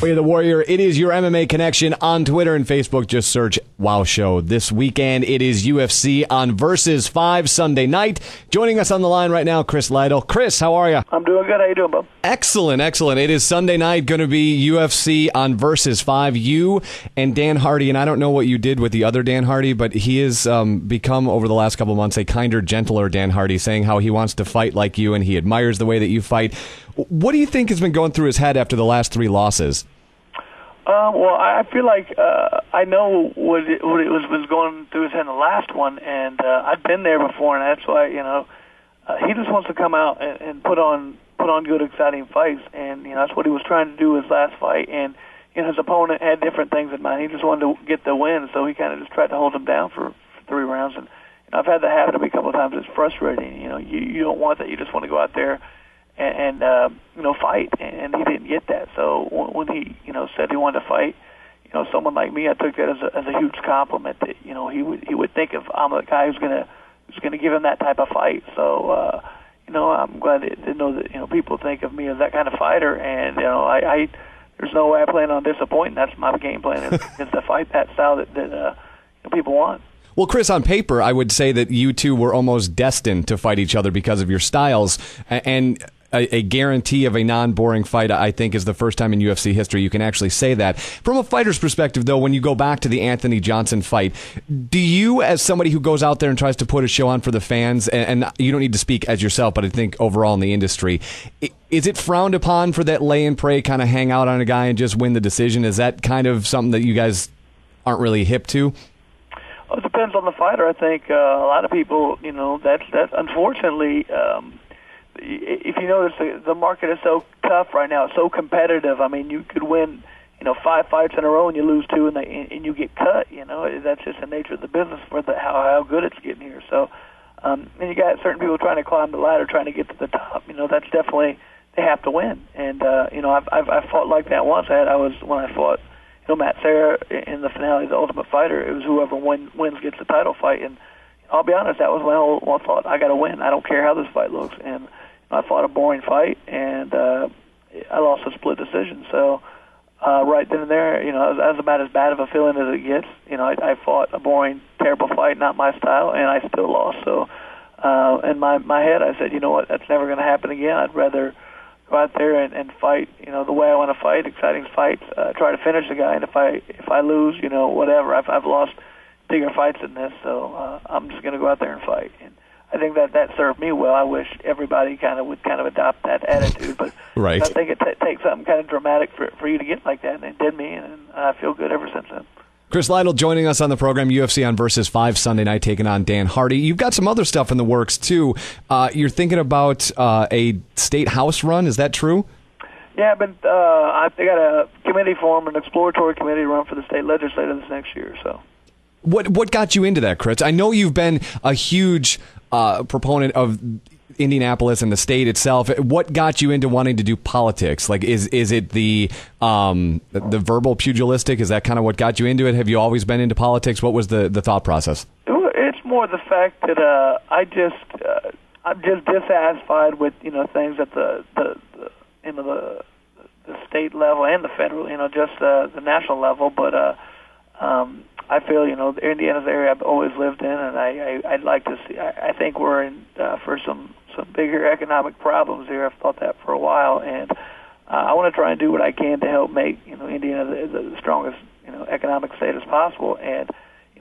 Joey the Warrior. It is your MMA Connection on Twitter and Facebook. Just search Wow Show. This weekend, it is UFC on Versus 5 Sunday night. Joining us on the line right now, Chris Lytle. Chris, how are you? I'm doing good. How you doing, Bob? Excellent, excellent. It is Sunday night, going to be UFC on Versus 5. You and Dan Hardy, and I don't know what you did with the other Dan Hardy, but he has become, over the last couple of months, a kinder, gentler Dan Hardy, saying how he wants to fight like you and he admires the way that you fight. What do you think has been going through his head after the last 3 losses? Well, I feel like I know what it was going through his head in the last one, and I've been there before, and that's why he just wants to come out and put on good, exciting fights, and that's what he was trying to do his last fight. And his opponent had different things in mind. He just wanted to get the win, so he kind of just tried to hold him down for 3 rounds. And I've had that happen to me a couple of times. It's frustrating. You don't want that. You just want to go out there and fight, and he didn't get that. So when he said he wanted to fight, someone like me, I took that as a huge compliment that he would think of I'm the guy who's gonna give him that type of fight. So I'm glad to know that people think of me as that kind of fighter, and I there's no way I plan on disappointing. That's my game plan is to fight that style that people want. Well, Chris, on paper, I would say that you two were almost destined to fight each other because of your styles, and a guarantee of a non-boring fight, I think, is the first time in UFC history you can actually say that. From a fighter's perspective, though, when you go back to the Anthony Johnson fight, do you, as somebody who goes out there and tries to put a show on for the fans, and you don't need to speak as yourself, but I think overall in the industry, is it frowned upon for that lay and pray kind of hang out on a guy and just win the decision? Is that kind of something that you guys aren't really hip to? Well, it depends on the fighter. I think a lot of people, that's unfortunately, if you notice, the market is so tough right now. It's so competitive. I mean, you could win, 5 fights in a row and you lose 2 and you get cut. That's just the nature of the business for how good it's getting here. So, and you got certain people trying to climb the ladder, trying to get to the top. That's definitely they have to win. And I've fought like that once. When I fought Matt Serra in the finale of The Ultimate Fighter. It was whoever wins gets the title fight. And I'll be honest, that was my whole thought. I got to win. I don't care how this fight looks. And I fought a boring fight, and I lost a split decision. So right then and there, that was about as bad of a feeling as it gets. I fought a boring, terrible fight, not my style, and I still lost. So in my head, I said, you know what, that's never going to happen again. I'd rather go out there and fight, the way I want to fight, exciting fights, try to finish the guy. And if I lose, whatever. I've lost bigger fights than this, so I'm just going to go out there and fight. And I think that served me well. I wish everybody would adopt that attitude, but right. I think it takes something kind of dramatic for you to get like that, and it did me, and I feel good ever since then. Chris Lytle joining us on the program, UFC on Versus 5 Sunday night, taking on Dan Hardy. You've got some other stuff in the works, too. You're thinking about a state house run. Is that true? Yeah, I got a committee formed, an exploratory committee to run for the state legislature this next year. So, what got you into that, Chris? I know you've been a huge proponent of Indianapolis and the state itself. What got you into wanting to do politics? Like, is it the verbal pugilistic? Is that kind of what got you into it? Have you always been into politics? What was the thought process? It's more the fact that I'm just dissatisfied with things at the state level and the federal, just the national level. But I feel Indiana's the area I've always lived in, and I'd like to see. I think we're in for some bigger economic problems here. I've thought that for a while, and I want to try and do what I can to help make Indiana the strongest economic state as possible. And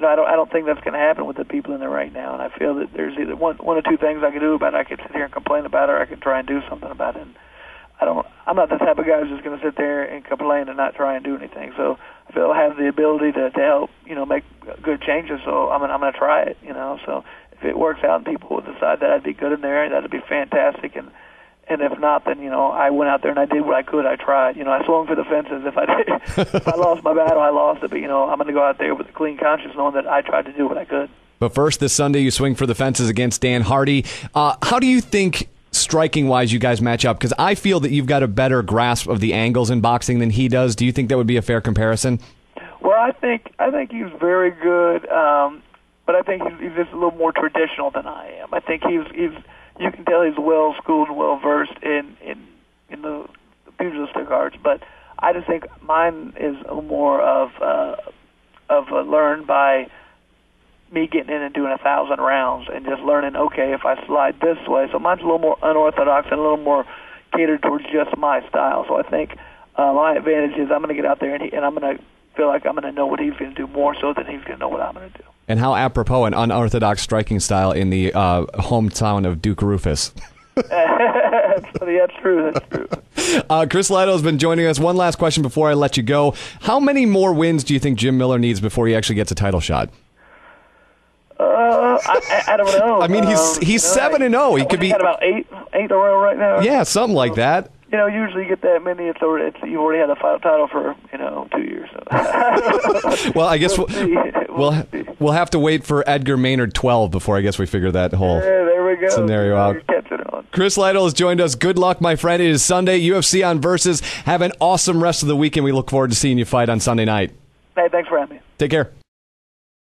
I don't think that's going to happen with the people in there right now. And I feel that there's either one or two things I can do about it. I can sit here and complain about it, or I can try and do something about it. And I'm not the type of guy who's just going to sit there and complain and not try and do anything. So I feel I have the ability to help, make good changes. So I'm going to try it, So if it works out and people will decide that I'd be good in there, that'd be fantastic. And if not, then I went out there and I did what I could. I tried. I swung for the fences. If I lost my battle, I lost it. But I'm going to go out there with a clean conscience, knowing that I tried to do what I could. But first, this Sunday, you swing for the fences against Dan Hardy. How do you think, striking-wise, you guys match up? Because I feel that you've got a better grasp of the angles in boxing than he does. Do you think that would be a fair comparison? Well, I think he's very good, but I think he's just a little more traditional than I am. I think he's you can tell he's well schooled and well versed in the pugilistic arts, but I just think mine is more of learned by me getting in and doing 1,000 rounds and just learning, okay, if I slide this way. So mine's a little more unorthodox and a little more catered towards just my style. So I think my advantage is I'm going to get out there and I'm going to feel like I'm going to know what he's going to do more so than he's going to know what I'm going to do. And how apropos an unorthodox striking style in the hometown of Duke Rufus. That's true. Chris Lytle has been joining us. One last question before I let you go. How many more wins do you think Jim Miller needs before he actually gets a title shot? I don't know. I mean, he's 7-0. He could be got about eight in a row right now. Yeah, something like that. Usually you get that many. You've already had the title for 2 years. So. Well, I guess we'll have to wait for Edgar Maynard 12 before I guess we figure that whole there we go. Scenario out. Chris Lytle has joined us. Good luck, my friend. It is Sunday, UFC on Versus. Have an awesome rest of the weekend. We look forward to seeing you fight on Sunday night. Hey, thanks for having me. Take care.